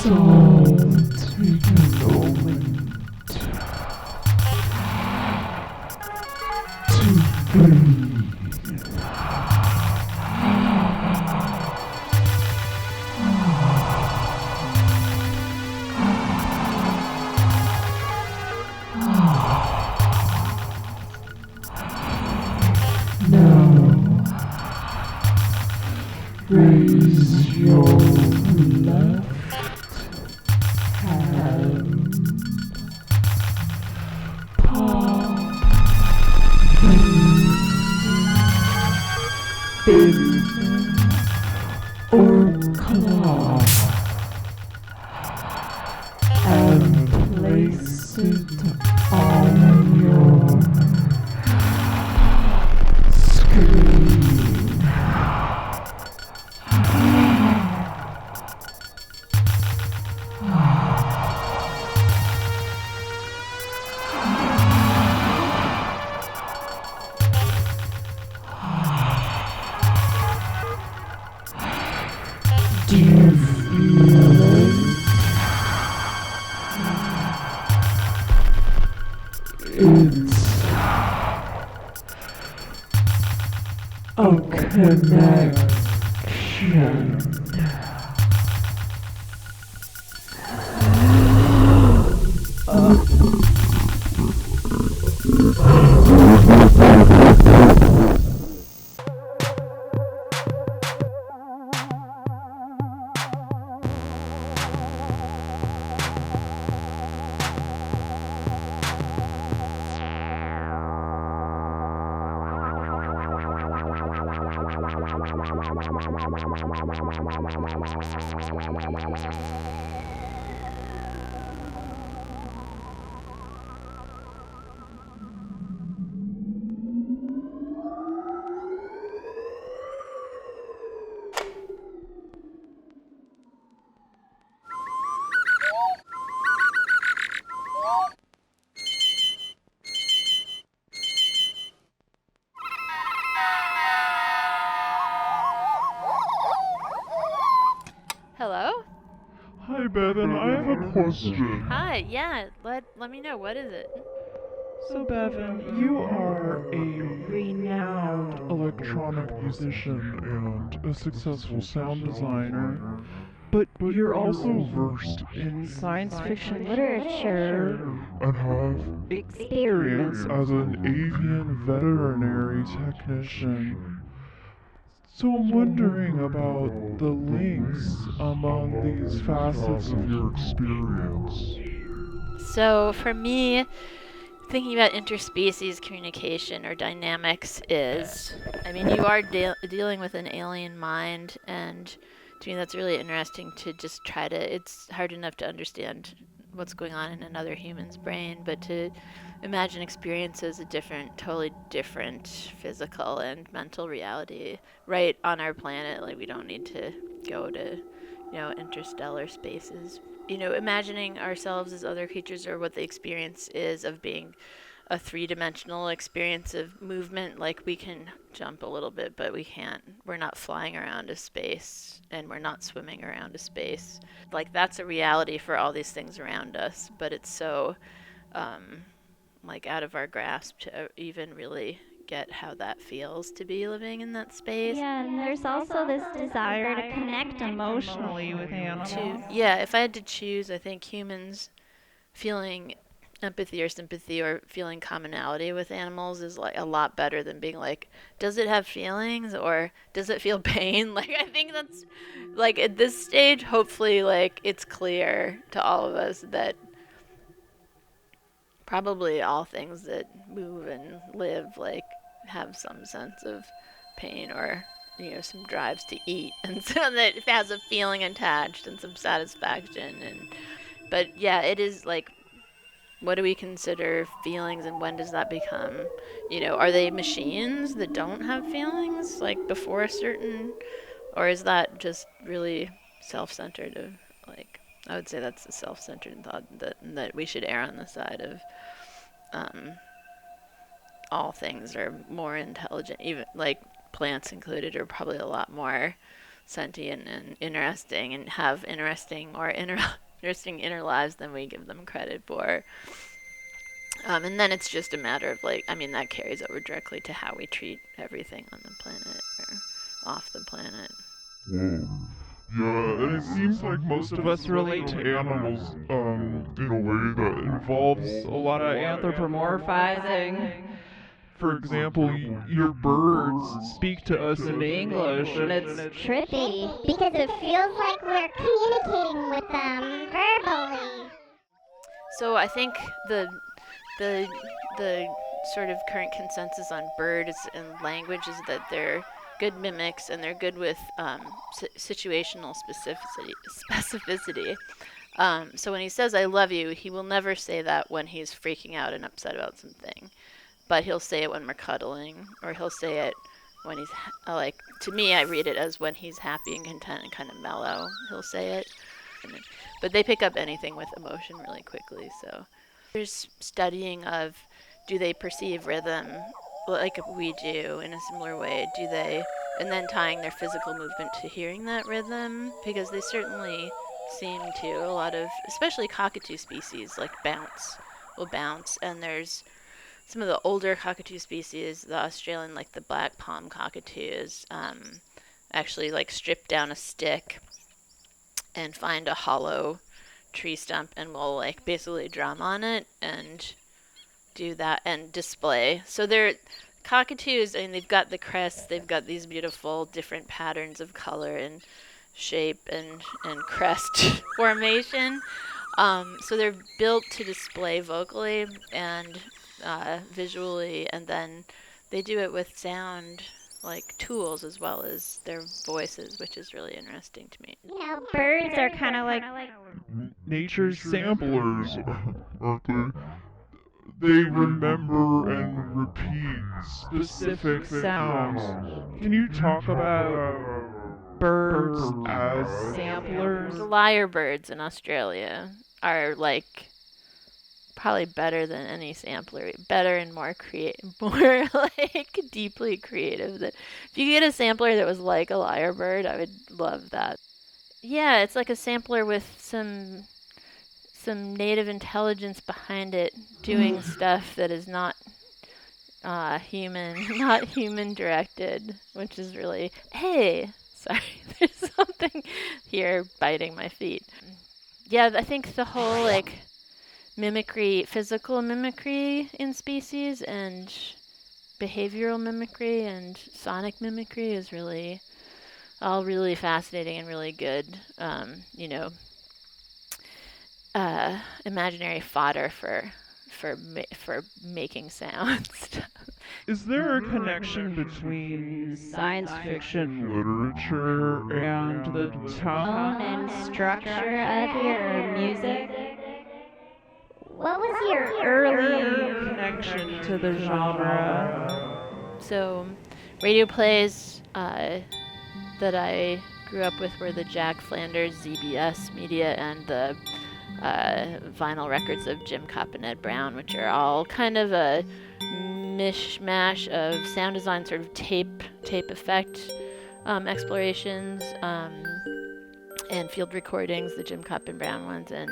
So take a moment to breathe. Now raise your left hand, palm, bin, or claw, and place it on your screen. Do you feel it? It's a connection. Hello? Hi, Bevan. I have a question. Hi, yeah, let me know, what is it? So, Bevan, you are a renowned electronic musician and a successful sound designer, but you're also versed in science fiction literature and have experience as an avian veterinary technician. So I'm wondering about the links among these facets of your experience. So, for me, thinking about interspecies communication or dynamics is, I mean, you are dealing with an alien mind, and to me that's really interesting to just try to, it's hard enough to understand what's going on in another human's brain, but to imagine experiences a different, totally different physical and mental reality right on our planet. Like, we don't need to go to, interstellar spaces. Imagining ourselves as other creatures, or what the experience is of being a three-dimensional experience of movement. Like, we can jump a little bit, but we can't. We're not flying around a space, and we're not swimming around a space. Like, that's a reality for all these things around us, but it's so like out of our grasp to even really get how that feels to be living in that space. Yeah, and there's also this desire to connect emotionally with animals. If I had to choose, I think humans feeling empathy or sympathy or feeling commonality with animals is like a lot better than being like, does it have feelings or does it feel pain? Like, I think that's like at this stage, hopefully, like, it's clear to all of us that probably all things that move and live like have some sense of pain or some drives to eat, and so that it has a feeling attached and some satisfaction. And but yeah, it is like, what do we consider feelings, and when does that become, are they machines that don't have feelings like before a certain, or is that just really self-centered of, like, I would say that's a self-centered thought, that we should err on the side of all things are more intelligent, even like plants included, are probably a lot more sentient and interesting and have interesting inner lives than we give them credit for. And then it's just a matter of that carries over directly to how we treat everything on the planet or off the planet. Whoa. Yeah, and it seems like most of us relate to animals in a way that involves a lot of anthropomorphizing. For example, your birds speak to us in English, and it's Trippy, because it feels like we're communicating with them verbally. So I think the sort of current consensus on birds and language is that they're good mimics and they're good with situational specificity. So when he says "I love you," he will never say that when he's freaking out and upset about something, but he'll say it when we're cuddling, or he'll say it when he's to me, I read it as when he's happy and content and kind of mellow. He'll say it, but they pick up anything with emotion really quickly. So there's studying of, do they perceive rhythm like we do in a similar way? Do they, and then tying their physical movement to hearing that rhythm, because they certainly seem to. A lot of, especially cockatoo species, will bounce, and there's some of the older cockatoo species, the Australian, like the black palm cockatoos, actually strip down a stick and find a hollow tree stump and will basically drum on it and do that and display. So they're cockatoos, and they've got the crests, they've got these beautiful different patterns of color and shape and crest formation. So they're built to display vocally and visually, and then they do it with sound tools as well as their voices, which is really interesting to me. Birds are kind of like nature's samplers, aren't they? They remember and repeat specific sounds. Can you talk about birds as samplers? The lyrebirds in Australia are probably better than any sampler, better and more more deeply creative. That if you get a sampler that was like a lyrebird, I would love that. Yeah, it's like a sampler with some native intelligence behind it, doing stuff that is not human directed, which is really, hey, sorry, there's something here biting my feet. Yeah, I think the whole mimicry, physical mimicry in species and behavioral mimicry and sonic mimicry is really all really fascinating and really good, imaginary fodder for making sounds. Is there a connection between science fiction literature and the tone and structure of your music? What was your early connection to the genre? So, radio plays that I grew up with were the Jack Flanders ZBS media and the vinyl records of Jim Copp and Ed Brown, which are all kind of a mishmash of sound design, sort of tape effect explorations, and field recordings, the Jim Copp and Brown ones, and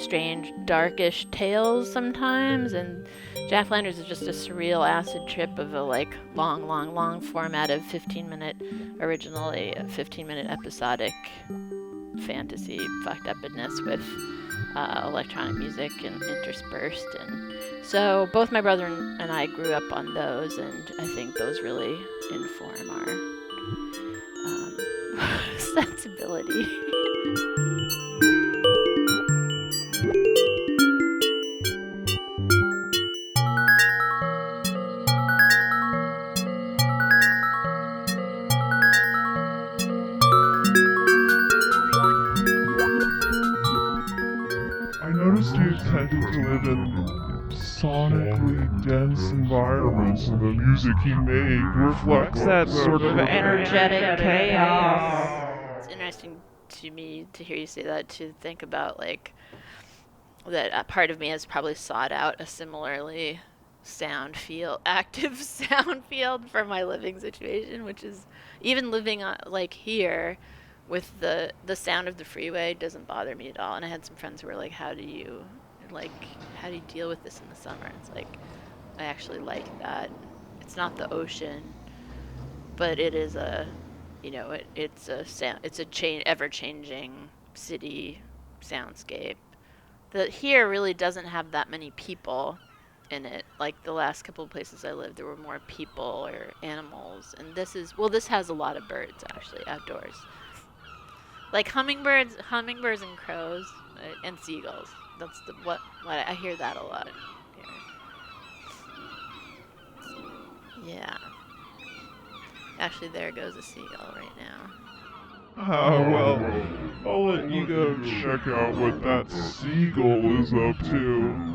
strange darkish tales sometimes. And Jack Flanders is just a surreal acid trip of a long format of 15-minute, originally a 15-minute episodic fantasy fucked upness with electronic music and interspersed. And so both my brother and I grew up on those, and I think those really inform our sensibility. I noticed you tended to live in sonically dense environments, and the music he made reflects that sort of energetic chaos. It's interesting to me to hear you say that, to think about that a part of me has probably sought out a similarly active sound field for my living situation, which is even living on, like here with the sound of the freeway doesn't bother me at all. And I had some friends who were like, how do you deal with this in the summer? It's like, I actually like that. It's not the ocean, but it is it's a sound, it's a ever-changing city soundscape that here really doesn't have that many people in it. Like the last couple of places I lived, there were more people or animals, and this has a lot of birds actually outdoors, like hummingbirds and crows and seagulls. That's what I hear that a lot here. Yeah. Actually, there goes a seagull right now. Well, I'll let you go check out what that seagull is up to.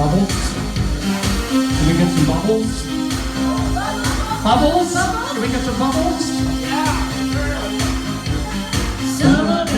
Bubbles? Can we get some bubbles? Bubbles? Can we get some bubbles? Yeah, sure.